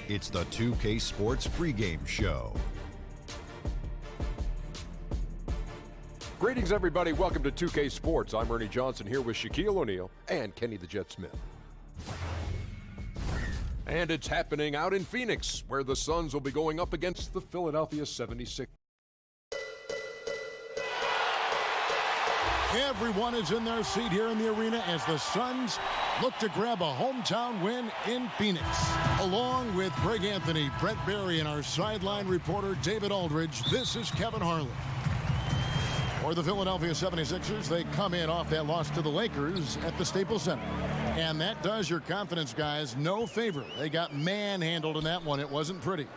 It's the 2K Sports pregame show. Greetings, everybody. Welcome to 2K Sports. I'm Ernie Johnson here with Shaquille O'Neal and Kenny the Jet Smith. And it's happening out in Phoenix, where the Suns will be going up against the Philadelphia 76ers. Everyone is in their seat here in the arena as the Suns look to grab a hometown win in Phoenix. Along with Greg Anthony, Brett Barry, and our sideline reporter David Aldridge, this is Kevin Harlan. For the Philadelphia 76ers, they come in off that loss to the Lakers at the Staples Center. And that does your confidence guys no favor. They got manhandled in that one. It wasn't pretty.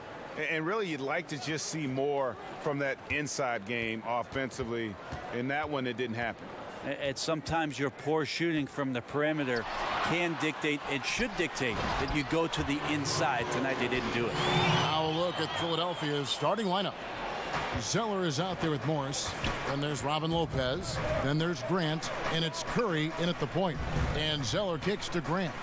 And really, you'd like to just see more from that inside game offensively. In that one, it didn't happen. And sometimes your poor shooting from the perimeter can dictate, it should dictate, that you go to the inside. Tonight, they didn't do it. Now a look at Philadelphia's starting lineup. Zeller is out there with Morris. Then there's Robin Lopez. Then there's Grant. And it's Curry in at the point. And Zeller kicks to Grant.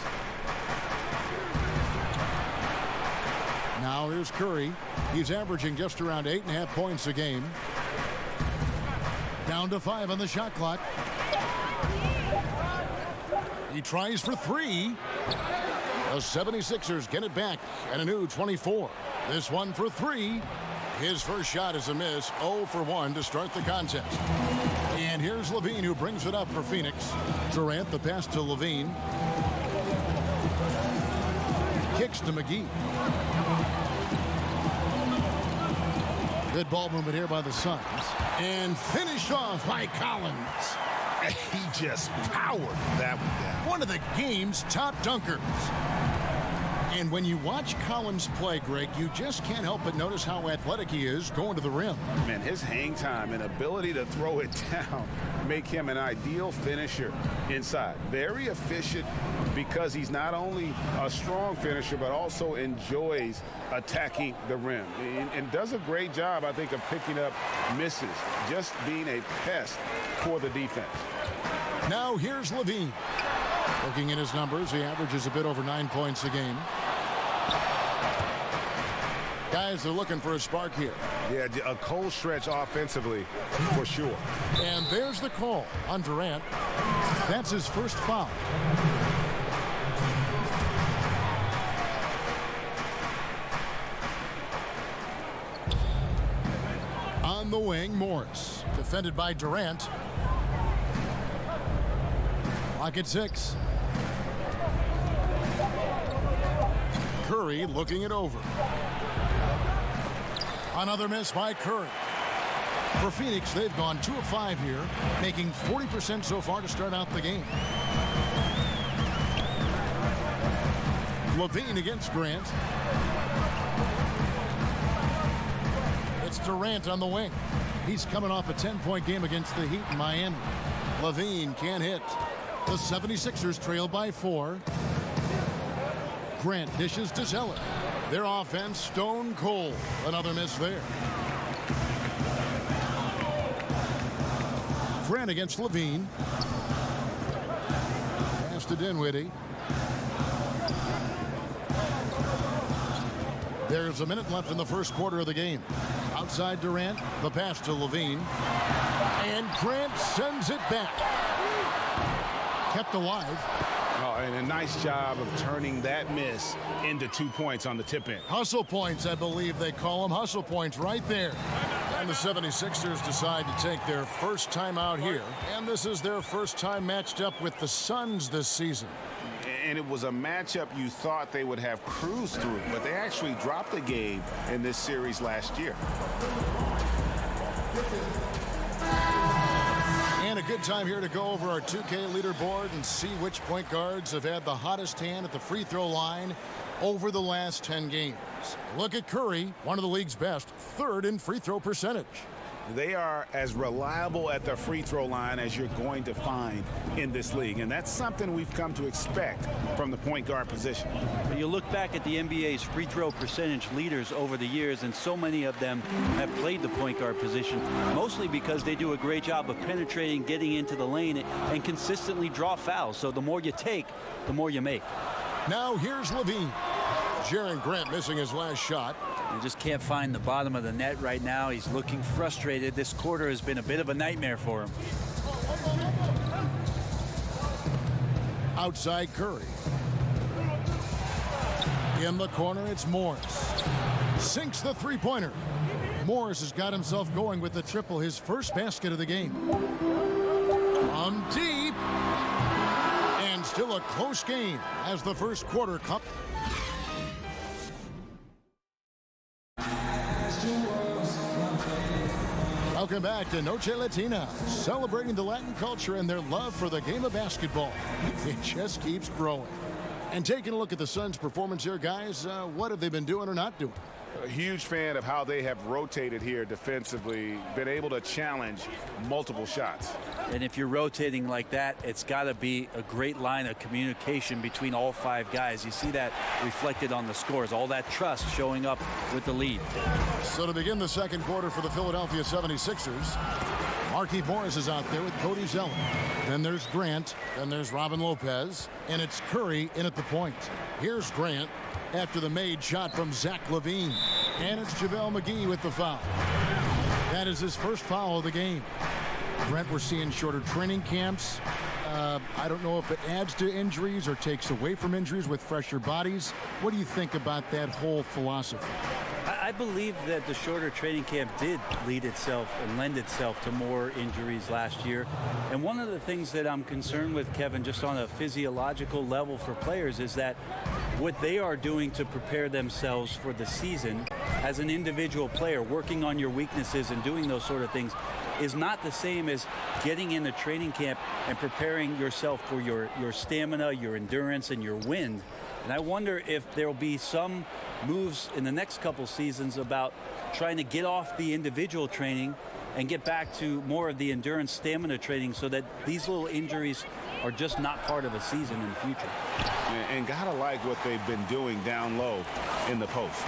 Now here's Curry. He's averaging just around 8.5 points a game. Down to 5 on the shot clock. He tries for 3. The 76ers get it back and a new 24. This one for 3. His first shot is a miss. 0 for 1 to start the contest. And here's Levine who brings it up for Phoenix. Durant, the pass to Levine. Kicks to McGee. Good ball movement here by the Suns. And finished off by Collins. He just powered that one down. One of the game's top dunkers. And when you watch Collins play, Greg, you just can't help but notice how athletic he is going to the rim. Man, his hang time and ability to throw it down make him an ideal finisher inside. Very efficient because he's not only a strong finisher, but also enjoys attacking the rim. And does a great job, I think, of picking up misses, just being a pest for the defense. Now here's Levine. Looking at his numbers, he averages a bit over 9 points a game. Guys, they're looking for a spark here. Yeah, a cold stretch offensively for sure. And there's the call on Durant. That's his first foul. On the wing, Morris. Defended by Durant. Lock at 6. Curry looking it over. Another miss by Curry. For Phoenix, they've gone 2 of 5 here, making 40% so far to start out the game. Levine against Grant. It's Durant on the wing. He's coming off a 10-point game against the Heat in Miami. Levine can't hit. The 76ers trail by 4. Grant dishes to Zeller. Their offense stone cold. Another miss there. Grant against Levine. Pass to Dinwiddie. There's a minute left in the first quarter of the game. Outside Durant, the pass to Levine. And Grant sends it back. Kept alive. Oh, and a nice job of turning that miss into 2 points on the tip in. Hustle points, I believe they call them. Hustle points right there. And the 76ers decide to take their first time out here. And this is their first time matched up with the Suns this season. And it was a matchup you thought they would have cruised through, but they actually dropped the game in this series last year. And a good time here to go over our 2K leaderboard and see which point guards have had the hottest hand at the free throw line over the last 10 games. Look at Curry, one of the league's best, 3rd in free throw percentage. They are as reliable at the free throw line as you're going to find in this league. And that's something we've come to expect from the point guard position. You look back at the NBA's free throw percentage leaders over the years, and so many of them have played the point guard position, mostly because they do a great job of penetrating, getting into the lane, and consistently draw fouls. So the more you take, the more you make. Now here's Levine. Jaren Grant missing his last shot. You just can't find the bottom of the net right now. He's looking frustrated. This quarter has been a bit of a nightmare for him. Outside Curry. In the corner, it's Morris. Sinks the three-pointer. Morris has got himself going with the triple, his first basket of the game. From deep. And still a close game as the first quarter comes. Welcome back to Noche Latina, celebrating the Latin culture and their love for the game of basketball. It just keeps growing. And taking a look at the Suns' performance here, guys, what have they been doing or not doing? A huge fan of how they have rotated here defensively, been able to challenge multiple shots. And if you're rotating like that, it's got to be a great line of communication between all five guys. You see that reflected on the scores, all that trust showing up with the lead. So to begin the second quarter for the Philadelphia 76ers, Markieff Morris is out there with Cody Zeller. Then there's Grant, then there's Robin Lopez, and it's Curry in at the point. Here's Grant after the made shot from Zach LaVine. And it's JaVale McGee with the foul. That is his first foul of the game. Brent, we're seeing shorter training camps. I don't know if it adds to injuries or takes away from injuries with fresher bodies. What do you think about that whole philosophy? I believe that the shorter training camp did lead itself and lend itself to more injuries last year. And one of the things that I'm concerned with, Kevin, just on a physiological level for players, is that what they are doing to prepare themselves for the season as an individual player, working on your weaknesses and doing those sort of things, is not the same as getting into training camp and preparing yourself for your stamina, your endurance, and your wind. And I wonder if there will be some moves in the next couple seasons about trying to get off the individual training and get back to more of the endurance stamina training so that these little injuries are just not part of a season in the future. And gotta like what they've been doing down low in the post.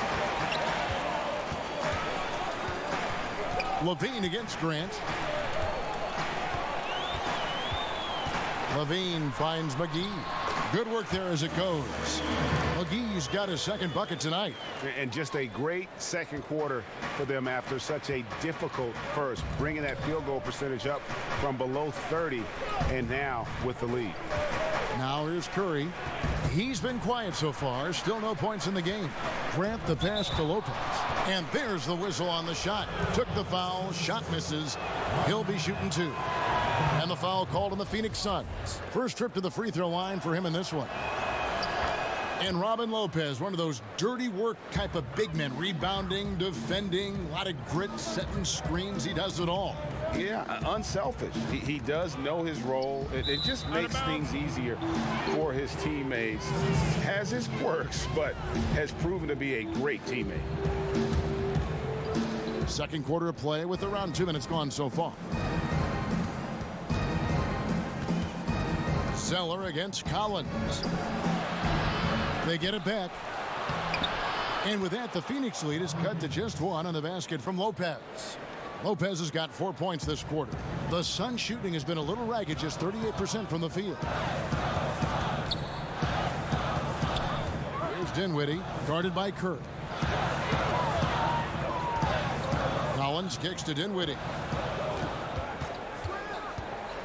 LaVine against Grant. LaVine finds McGee. Good work there as it goes. McGee's got his second bucket tonight. And just a great second quarter for them after such a difficult first, bringing that field goal percentage up from below 30 and now with the lead. Now here's Curry. He's been quiet so far. Still no points in the game. Grant the pass to Lopez. And there's the whistle on the shot. Took the foul. Shot misses. He'll be shooting two. And the foul called on the Phoenix Suns. First trip to the free throw line for him in this one. And Robin Lopez, one of those dirty work type of big men, rebounding, defending, a lot of grit, setting screens. He does it all. Yeah, unselfish. He does know his role. It just makes things easier for his teammates. Has his quirks, but has proven to be a great teammate. Second quarter of play with around 2 minutes gone so far. Zeller against Collins. They get it back. And with that, the Phoenix lead is cut to just one on the basket from Lopez. Lopez has got 4 points this quarter. The Suns shooting has been a little ragged, just 38% from the field. Here's Dinwiddie, guarded by Kerr. Collins kicks to Dinwiddie.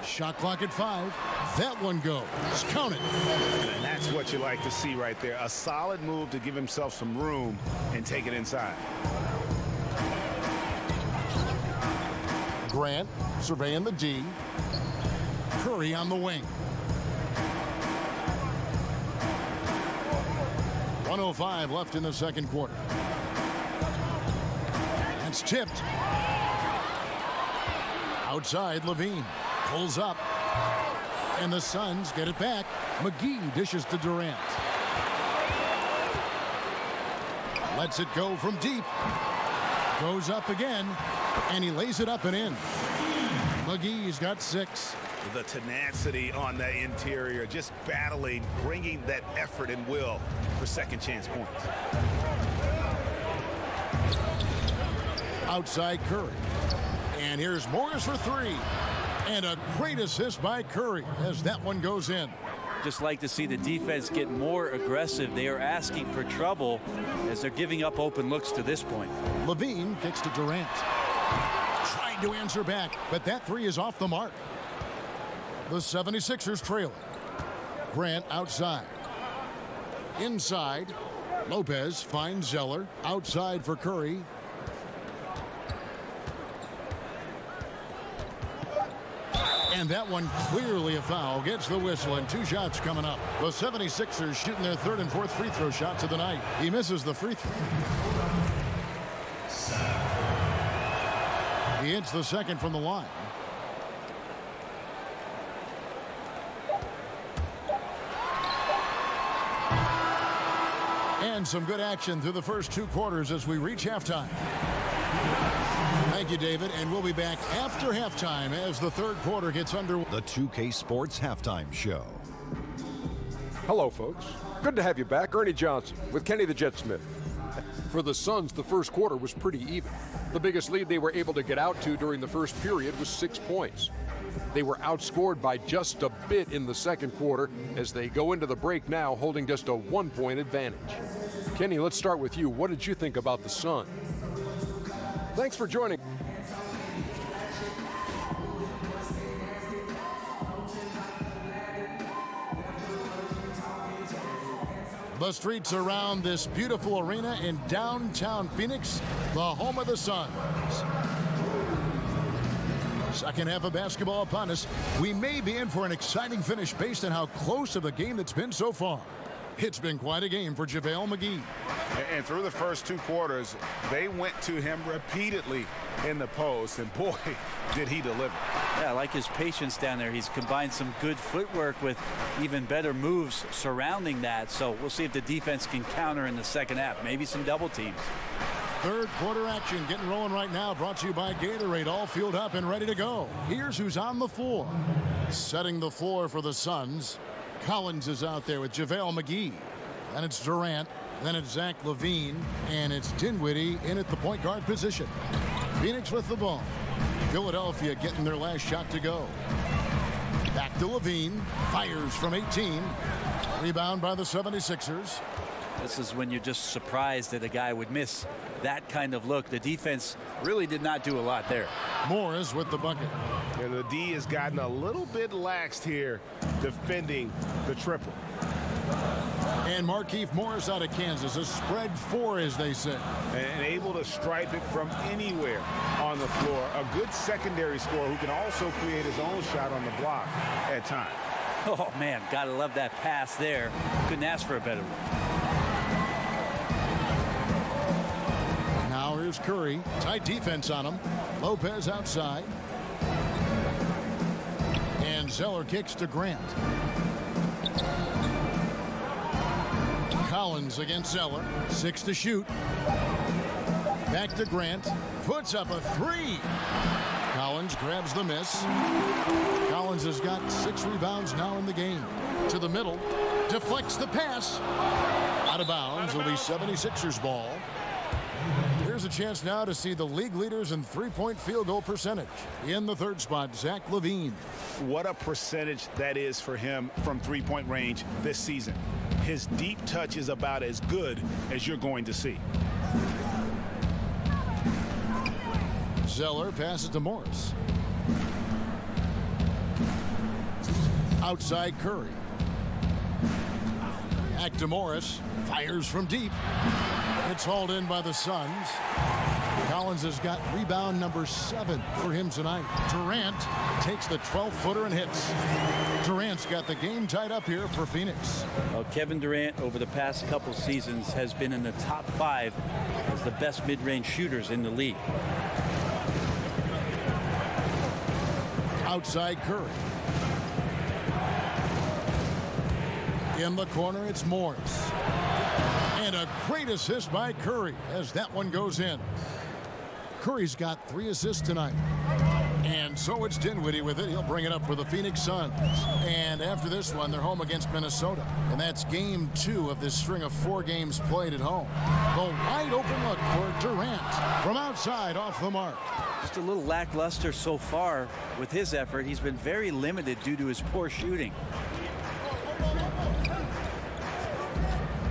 Shot clock at 5. That one goes. Count it. And that's what you like to see right there. A solid move to give himself some room and take it inside. Grant surveying the D. Curry on the wing. 1:05 left in the second quarter. It's tipped. Outside, LaVine pulls up. And the Suns get it back. McGee dishes to Durant. Lets it go from deep. Goes up again. And he lays it up and in. McGee's got 6. The tenacity on that interior, just battling, bringing that effort and will for second chance points. Outside Curry. And here's Morris for 3. And a great assist by Curry as that one goes in. Just like to see the defense get more aggressive. They are asking for trouble as they're giving up open looks to this point. Levine kicks to Durant. Trying to answer back, but that 3 is off the mark. The 76ers trailing. Grant outside. Inside. Lopez finds Zeller. Outside for Curry. And that one clearly a foul. Gets the whistle and 2 shots coming up. The 76ers shooting their 3rd and 4th free throw shots of the night. He misses the free throw. He hits the 2nd from the line. And some good action through the first 2 quarters as we reach halftime. Thank you, David, and we'll be back after halftime as the 3rd quarter gets underway. The 2K Sports Halftime Show. Hello, folks. Good to have you back. Ernie Johnson with Kenny the Jet Smith. For the Suns, the first quarter was pretty even. The biggest lead they were able to get out to during the first period was 6 points. They were outscored by just a bit in the second quarter as they go into the break now holding just a 1-point advantage. Kenny, let's start with you. What did you think about the Sun? Thanks for joining. The streets around this beautiful arena in downtown Phoenix, the home of the Suns. Second half of basketball upon us. We may be in for an exciting finish based on how close of a game that's been so far. It's been quite a game for JaVale McGee. And through the first 2 quarters, they went to him repeatedly in the post, and boy, did he deliver. Yeah, I like his patience down there. He's combined some good footwork with even better moves surrounding that. So we'll see if the defense can counter in the second half. Maybe some double teams. 3rd quarter action getting rolling right now. Brought to you by Gatorade. All fueled up and ready to go. Here's who's on the floor. Setting the floor for the Suns. Collins is out there with JaVale McGee. Then it's Durant. Then it's Zach LaVine. And it's Dinwiddie in at the point guard position. Phoenix with the ball. Philadelphia getting their last shot to go. Back to LaVine. Fires from 18. Rebound by the 76ers. This is when you're just surprised that a guy would miss that kind of look. The defense really did not do a lot there. Morris with the bucket. And the D has gotten a little bit laxed here defending the triple. And Markieff Morris out of Kansas, a spread 4, as they say. And able to stripe it from anywhere on the floor. A good secondary scorer who can also create his own shot on the block at times. Oh, man, gotta love that pass there. Couldn't ask for a better one. Now here's Curry. Tight defense on him. Lopez outside. And Zeller kicks to Grant. Collins against Zeller. 6 to shoot. Back to Grant. Puts up a 3. Collins grabs the miss. Collins has got 6 rebounds now in the game. To the middle. Deflects the pass. Out of bounds. It'll be 76ers ball. Here's a chance now to see the league leaders in 3-point field goal percentage. In the 3rd spot, Zach LaVine. What a percentage that is for him from 3-point range this season. His deep touch is about as good as you're going to see. Zeller passes to Morris. Outside Curry. Back to Morris. Fires from deep. It's hauled in by the Suns. Collins has got rebound number 7 for him tonight. Durant takes the 12-footer and hits. Durant's got the game tied up here for Phoenix. Well, Kevin Durant over the past couple seasons has been in the top 5 as the best mid-range shooters in the league. Outside Curry. In the corner, it's Morris. And a great assist by Curry as that one goes in. Curry's got 3 assists tonight. And so it's Dinwiddie with it. He'll bring it up for the Phoenix Suns. And after this one, they're home against Minnesota. And that's game 2 of this string of 4 games played at home. The wide open look for Durant from outside off the mark. Just a little lackluster so far with his effort. He's been very limited due to his poor shooting.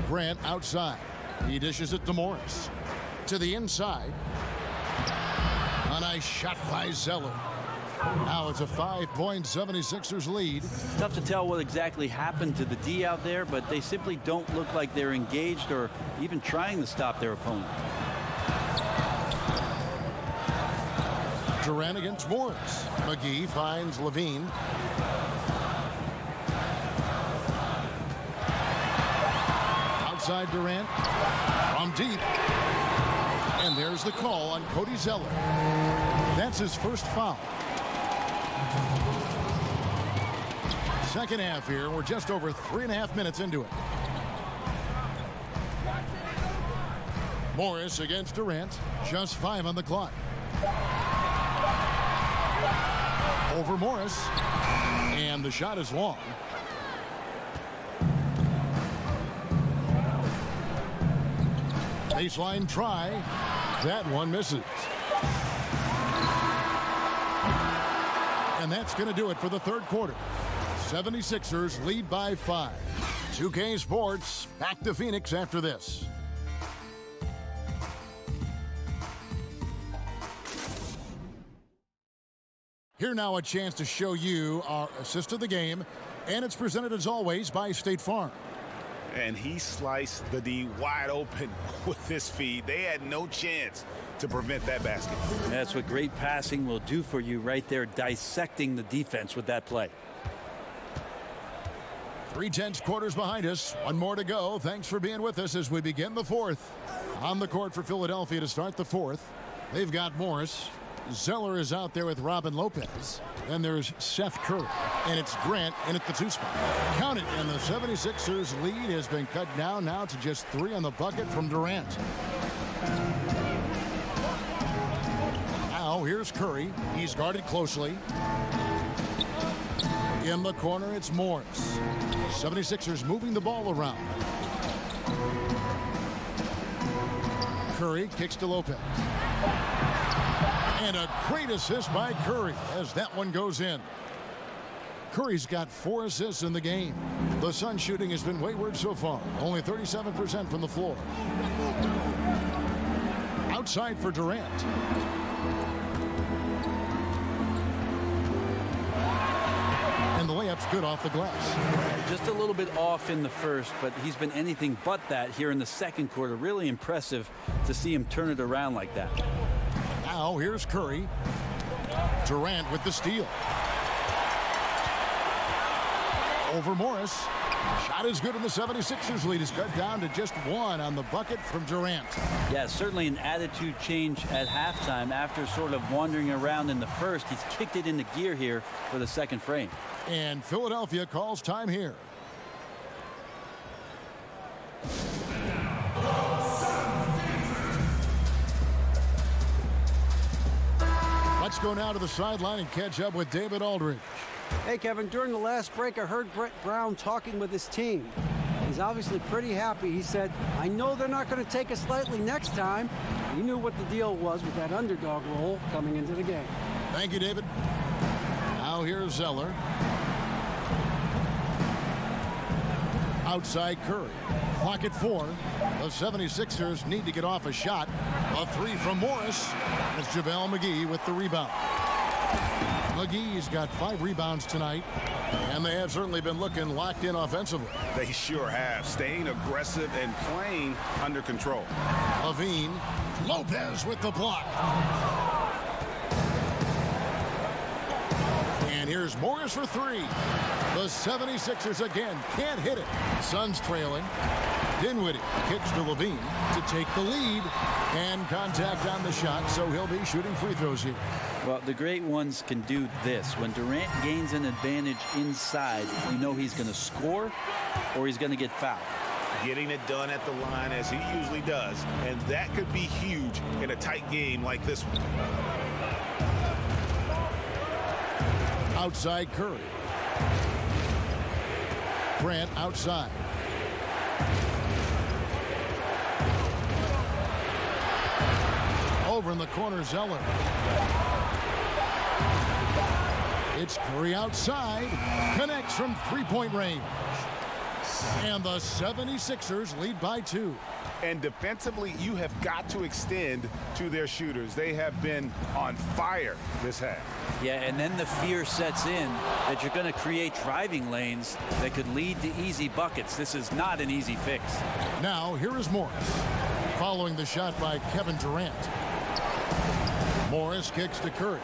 Grant outside. He dishes it to Morris. To the inside. A nice shot by Zeller. Now it's a 5-point 76ers lead. Tough to tell what exactly happened to the D out there, but they simply don't look like they're engaged or even trying to stop their opponent. Durant against Morris. McGee finds Levine. Outside Durant. From deep. And there's the call on Cody Zeller. That's his first foul. Second half here. We're just over 3.5 minutes into it. Morris against Durant. Just 5 on the clock. Over Morris. And the shot is long. Baseline try. That one misses. And that's going to do it for the third quarter. 76ers lead by 5. 2K Sports back to Phoenix after this. Here now a chance to show you our assist of the game. And it's presented as always by State Farm. And he sliced the D wide open with this feed. They had no chance to prevent that basket. That's what great passing will do for you right there, dissecting the defense with that play. 3/10 quarters behind us. 1 more to go. Thanks for being with us as we begin the fourth. On the court for Philadelphia to start the fourth. They've got Morris. Zeller is out there with Robin Lopez. Then there's Seth Curry. And it's Grant in at the 2 spot. Count it. And the 76ers lead has been cut down now to just 3 on the bucket from Durant. Now here's Curry. He's guarded closely. In the corner, it's Morris. 76ers moving the ball around. Curry kicks to Lopez. And a great assist by Curry as that one goes in. Curry's got 4 assists in the game. The Suns shooting has been wayward so far. Only 37% from the floor. Outside for Durant. And the layup's good off the glass. Just a little bit off in the first, but he's been anything but that here in the second quarter. Really impressive to see him turn it around like that. Now here's Curry. Durant with the steal. Over Morris. Shot is good, and the 76ers lead is cut down to just 1 on the bucket from Durant. Yeah, certainly an attitude change at halftime after sort of wandering around in the first. He's kicked it into gear here for the second frame. And Philadelphia calls time here. Let's go now to the sideline and catch up with David Aldridge. Hey, Kevin, during the last break, I heard Brett Brown talking with his team. He's obviously pretty happy. He said, I know they're not going to take us lightly next time. He knew what the deal was with that underdog role coming into the game. Thank you, David. Now here's Zeller. Outside Curry. Clock at 4. The 76ers need to get off a shot. A 3 from Morris. It's JaVale McGee with the rebound. McGee's got 5 rebounds tonight, and they have certainly been looking locked in offensively. They sure have, staying aggressive and playing under control. Levine. Lopez with the block. And here's Morris for 3. The 76ers again can't hit it. Suns trailing. Dinwiddie kicks to Levine to take the lead, and contact on the shot, so he'll be shooting free throws here. Well, the great ones can do this. When Durant gains an advantage inside, you know he's going to score or he's going to get fouled. getting it done at the line as he usually does, and that could be huge in a tight game like this one. Outside Curry. Grant outside. Over in the corner, Zeller. It's Curry outside. Connects from three-point range. And the 76ers lead by 2. And defensively, you have got to extend to their shooters. They have been on fire this half. Yeah, and then the fear sets in that you're going to create driving lanes that could lead to easy buckets. This is not an easy fix. Now, here is Morris. Following the shot by Kevin Durant. Morris kicks to Curry.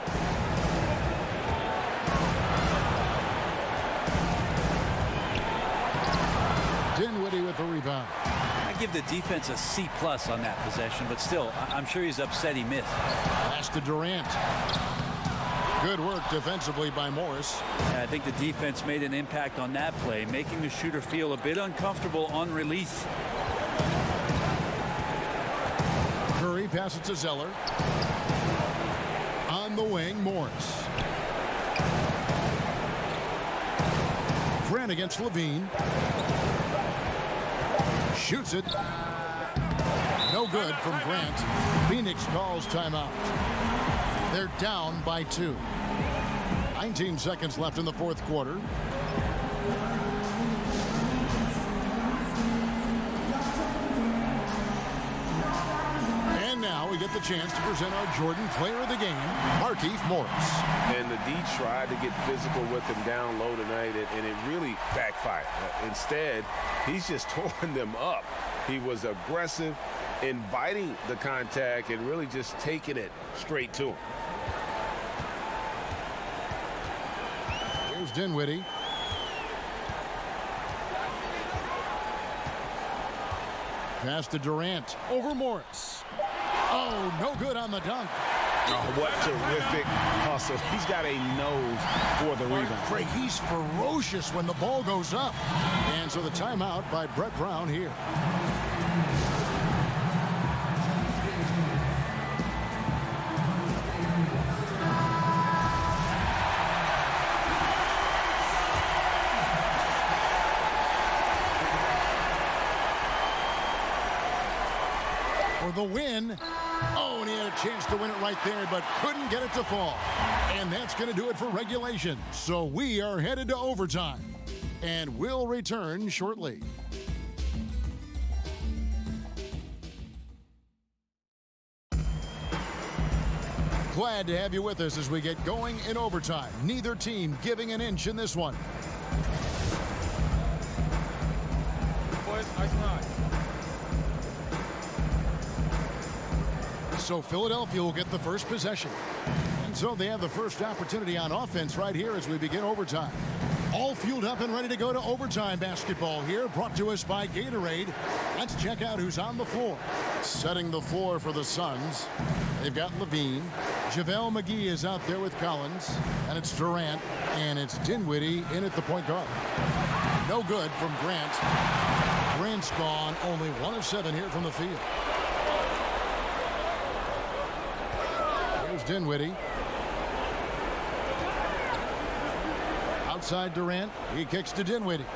Dinwiddie with the rebound. I give the defense a C+ on that possession, but still, I'm sure he's upset he missed. Pass to Durant. Good work defensively by Morris. I think the defense made an impact on that play, making the shooter feel a bit uncomfortable on release. Curry passes to Zeller. On the wing, Morris. Grant against Levine. Shoots it. No good from Grant. Phoenix calls timeout. They're down by 2. 19 seconds left in the fourth quarter. And now we get the chance to present our Jordan Player of the Game, Markieff Morris. And the D tried to get physical with him down low tonight, and it really backfired. Instead, he's just tore them up. He was aggressive, inviting the contact, and really just taking it straight to him. Here's Dinwiddie. Pass to Durant. Over Morris. Oh, no good on the dunk. Oh, what terrific hustle. He's got a nose for the rebound. Craig, he's ferocious when the ball goes up. And so the timeout by Brett Brown here. For the win. Oh, and he had a chance to win it right there, but couldn't get it to fall. And that's going to do it for regulation. So we are headed to overtime. And we'll return shortly. Glad to have you with us as we get going in overtime. Neither team giving an inch in this one. Boys, nice night. So Philadelphia will get the first possession. And so they have the first opportunity on offense right here as we begin overtime. All fueled up and ready to go to overtime basketball here, brought to us by Gatorade. Let's check out who's on the floor. Setting the floor for the Suns. They've got Levine. JaVale McGee is out there with Collins. And it's Durant. And it's Dinwiddie in at the point guard. No good from Grant. Grant's gone. Only 1 of 7 here from the field. Here's Dinwiddie. Outside Durant. He kicks to Dinwiddie.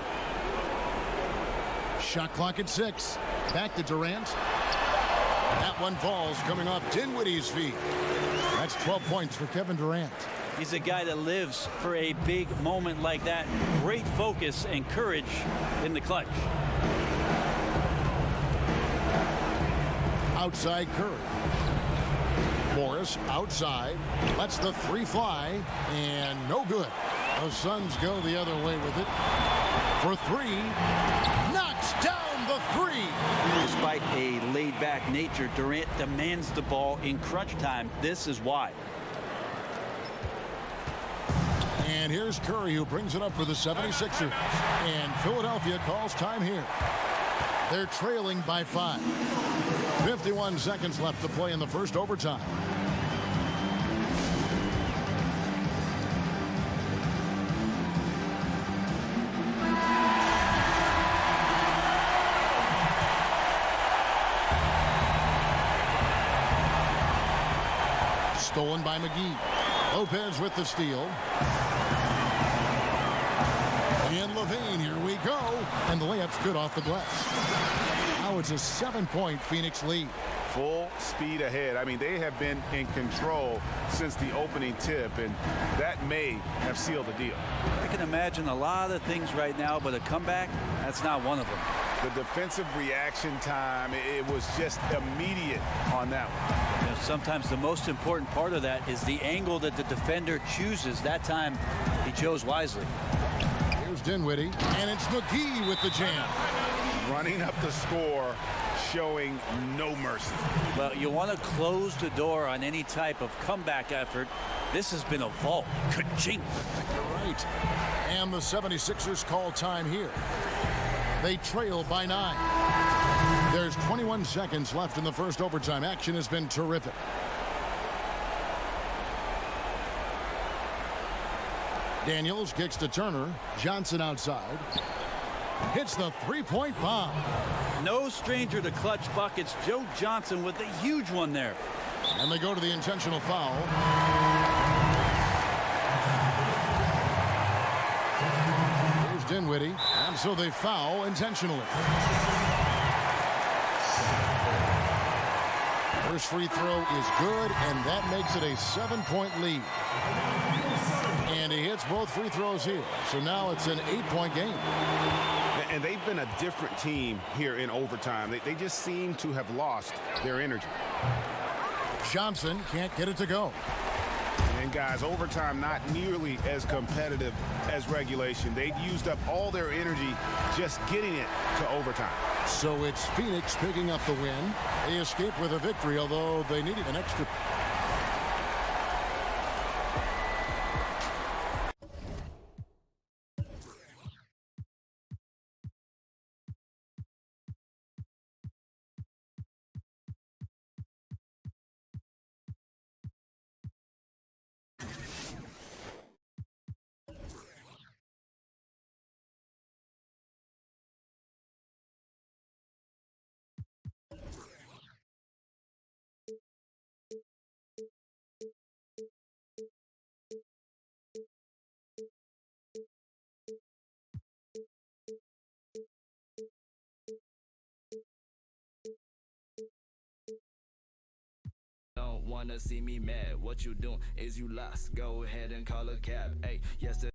Shot clock at 6. Back to Durant. That one falls coming off Dinwiddie's feet. That's 12 points for Kevin Durant. He's a guy that lives for a big moment like that. Great focus and courage in the clutch. Outside Curry. Morris outside. Lets the three fly. And no good. The Suns go the other way with it. For 3. Knocks down the 3. Despite a laid-back nature, Durant demands the ball in crunch time. This is why. And here's Curry, who brings it up for the 76ers. And Philadelphia calls time here. They're trailing by 5. 51 seconds left to play in the first overtime. stolen by McGee. Lopez with the steal. And Levine, here we go. And the layup's good off the glass. Now it's a 7-point Phoenix lead. Full speed ahead. I mean, they have been in control since the opening tip, and that may have sealed the deal. I can imagine a lot of things right now, but a comeback, that's not one of them. The defensive reaction time, it was just immediate on that one. You know, sometimes the most important part of that is the angle that the defender chooses. That time, he chose wisely. Here's Dinwiddie, and it's McGee with the jam. Running up the score, showing no mercy. Well, you want to close the door on any type of comeback effort. This has been a vault. Ka-ching. Right. And the 76ers call time here. They trail by 9. There's 21 seconds left in the first overtime. Action has been terrific. Daniels kicks to Turner. Johnson outside. Hits the three-point bomb. No stranger to clutch buckets. Joe Johnson with a huge one there. And they go to the intentional foul. Here's Dinwiddie. And so they foul intentionally. First free throw is good, and that makes it a 7-point lead. And he hits both free throws here. So now it's an 8-point game. And they've been a different team here in overtime. They just seem to have lost their energy. Johnson can't get it to go. And guys, overtime not nearly as competitive as regulation. They used up all their energy just getting it to overtime. So it's Phoenix picking up the win. They escape with a victory, although they needed an extra. Don't wanna see me mad. What you doing is you lost. Go ahead and call a cab. Hey, yesterday.